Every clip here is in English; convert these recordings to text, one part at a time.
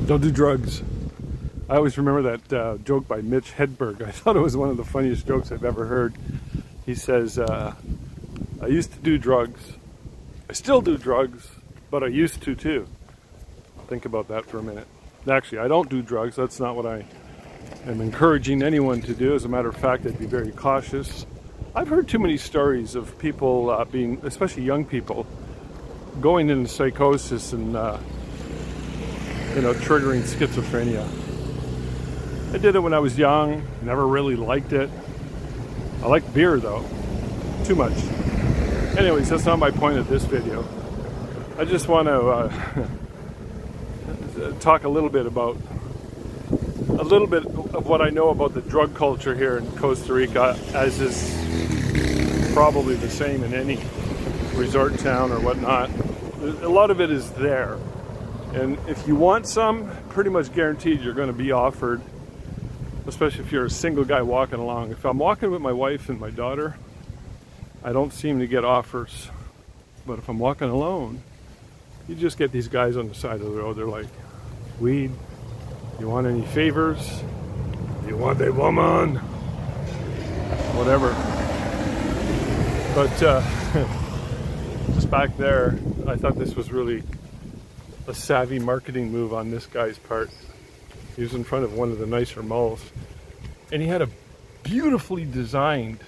Don't do drugs. I always remember that joke by Mitch Hedberg. I thought it was one of the funniest jokes I've ever heard. He says, I used to do drugs. I still do drugs, but I used to too. Think about that for a minute. Actually, I don't do drugs. That's not what I am encouraging anyone to do. As a matter of fact, I'd be very cautious. I've heard too many stories of people being, especially young people, going into psychosis and triggering schizophrenia. I did it when I was young. Never really liked it. I like beer though, too much. Anyways, that's not my point of this video. I just want to talk a little bit of what I know about the drug culture here in Costa Rica, as is probably the same in any resort town or whatnot. A lot of it is there, and if you want some, pretty much guaranteed you're going to be offered, especially if you're a single guy walking along. If I'm walking with my wife and my daughter, I don't seem to get offers, but if I'm walking alone, you just get these guys on the side of the road. They're like, weed, you want any favors? You want a woman? Whatever. But just back there, I thought this was really a savvy marketing move on this guy's part. He was in front of one of the nicer malls, and he had a beautifully designed,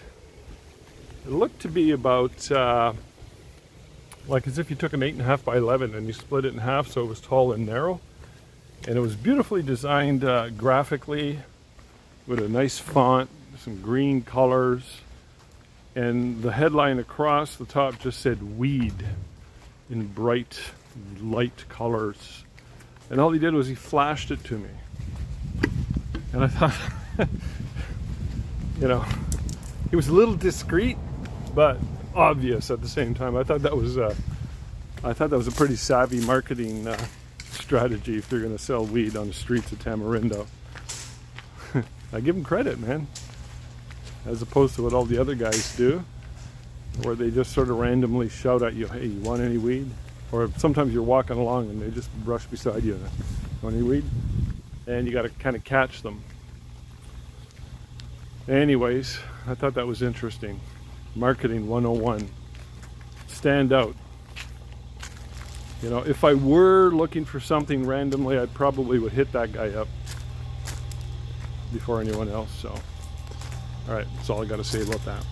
it looked to be about like as if you took an 8.5 by 11 and you split it in half so it was tall and narrow. And it was beautifully designed graphically with a nice font, some green colors, and the headline across the top just said weed in bright light colors. And all he did was he flashed it to me. And I thought, he was a little discreet, but obvious at the same time. I thought that was a pretty savvy marketing strategy if you're going to sell weed on the streets of Tamarindo. I give them credit, man, as opposed to what all the other guys do, where they just sort of randomly shout at you, hey, you want any weed? Or sometimes you're walking along and they just brush beside you, want any weed? And you got to kind of catch them. Anyways, I thought that was interesting. Marketing 101. Stand out. If I were looking for something randomly, I probably would hit that guy up before anyone else. So, all right, that's all I got to say about that.